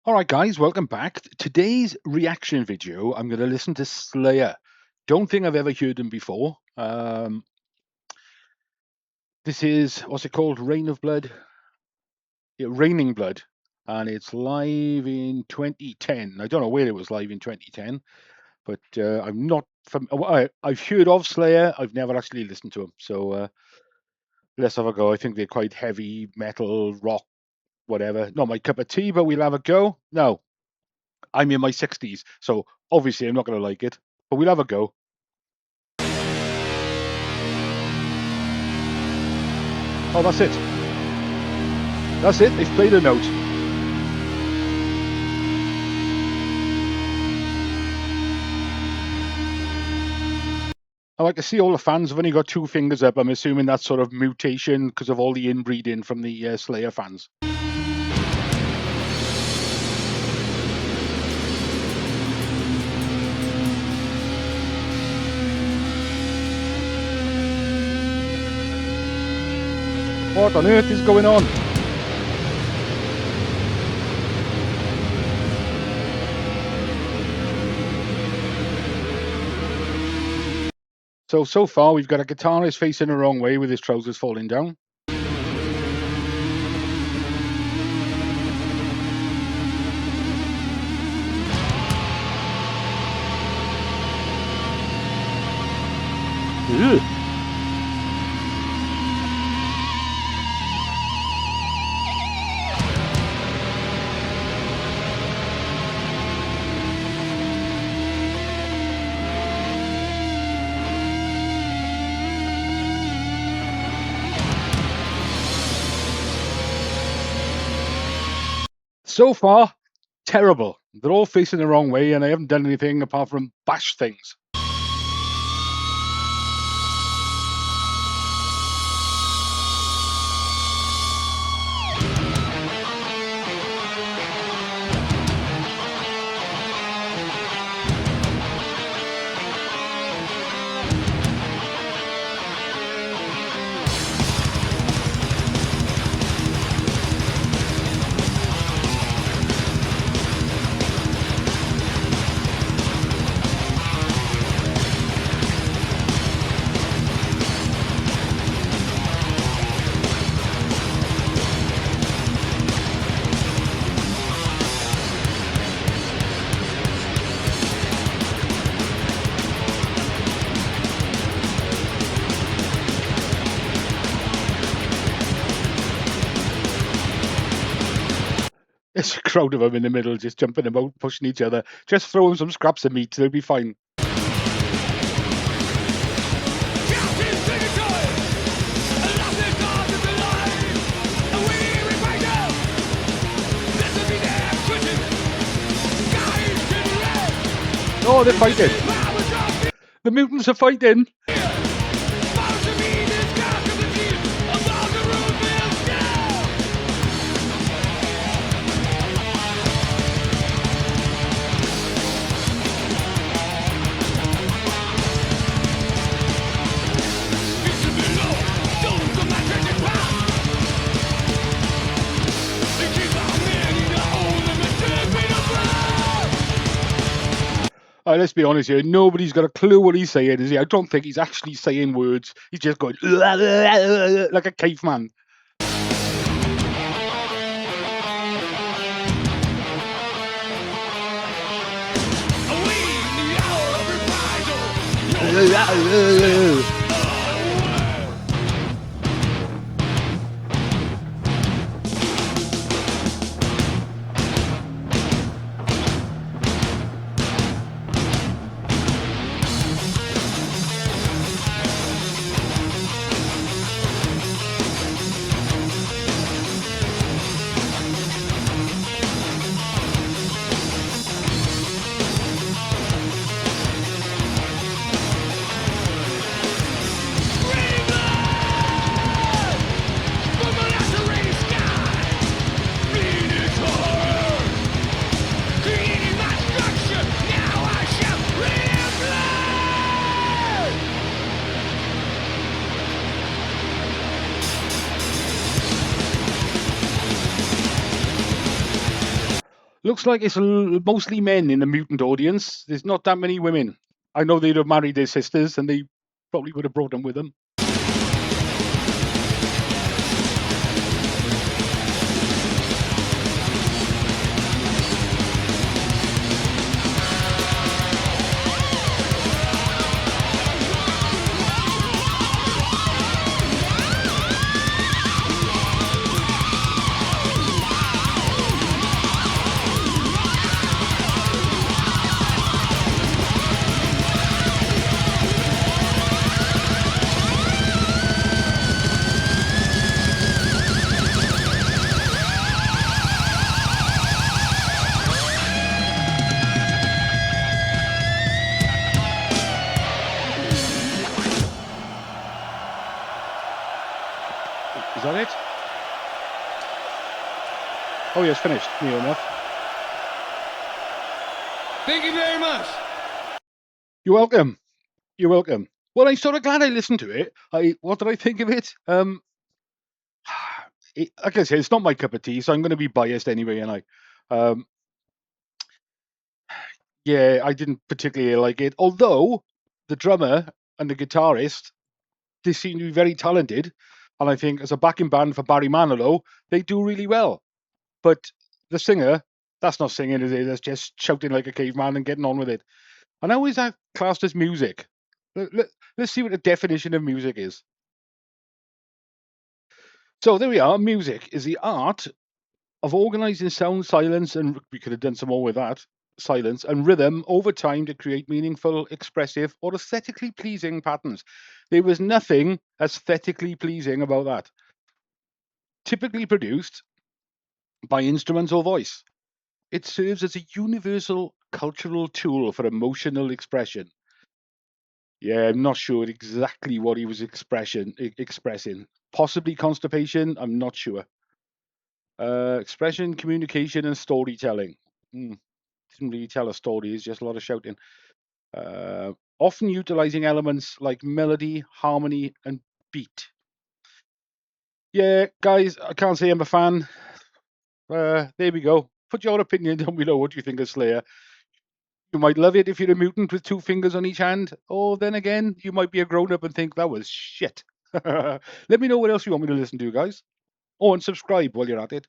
Alright guys, welcome back. Today's reaction video, I'm going to listen to Slayer. Don't think I've ever heard them before. This is, what's it called? Rain of Blood? Yeah, Raining Blood. And it's live in 2010. I don't know where it was live in 2010, but I'm not I've heard of Slayer. I've never actually listened to them. So let's have a go. I think they're quite heavy metal, rock, whatever. Not my cup of tea, but we'll have a go. No, I'm in my 60s, so obviously I'm not going to like it, but we'll have a go. Oh, that's it. That's it. They've played a note. I like to see all the fans have only got two fingers up. I'm assuming that's sort of mutation because of all the inbreeding from the Slayer fans. What on earth is going on? So far we've got a guitarist facing the wrong way with his trousers falling down. Ugh. So far, terrible. They're all facing the wrong way, and I haven't done anything apart from bash things. There's a crowd of them in the middle just jumping about, pushing each other. Just throw them some scraps of meat, they'll be fine. Oh, they're fighting. The mutants are fighting. Let's be honest here. Nobody's got a clue what he's saying, is he? I don't think he's actually saying words. He's just going like a caveman. Looks like it's mostly men in the mutant audience. There's not that many women. I know they'd have married their sisters, and they probably would have brought them with them. Is that it? Oh, yes, finished. Near enough. Thank you very much. You're welcome. You're welcome. Well, I'm sort of glad I listened to it. What did I think of it? Like I said, it's not my cup of tea, so I'm going to be biased anyway. And yeah, I didn't particularly like it. Although the drummer and the guitarist, they seem to be very talented, and I think as a backing band for Barry Manilow, they do really well. But the singer, that's not singing, is it? That's just shouting like a caveman and getting on with it. And how is that classed as music? Let's see what the definition of music is. So there we are. Music is the art of organizing sound, silence, and we could have done some more with that, silence and rhythm over time to create meaningful, expressive, or aesthetically pleasing patterns. There was nothing aesthetically pleasing about that. Typically produced by instruments or voice, it serves as a universal cultural tool for emotional expression. Yeah, I'm not sure exactly what he was expressing. Possibly constipation. I'm not sure. Expression, communication, and storytelling. Didn't really tell a story. It's just a lot of shouting. Often utilizing elements like melody, harmony, and beat. Yeah, guys, I can't say I'm a fan. There we go. Put your opinion down below. What do you think of Slayer? You might love it if you're a mutant with two fingers on each hand, or then again, you might be a grown up and think that was shit. Let me know what else you want me to listen to, guys. Oh, and subscribe while you're at it.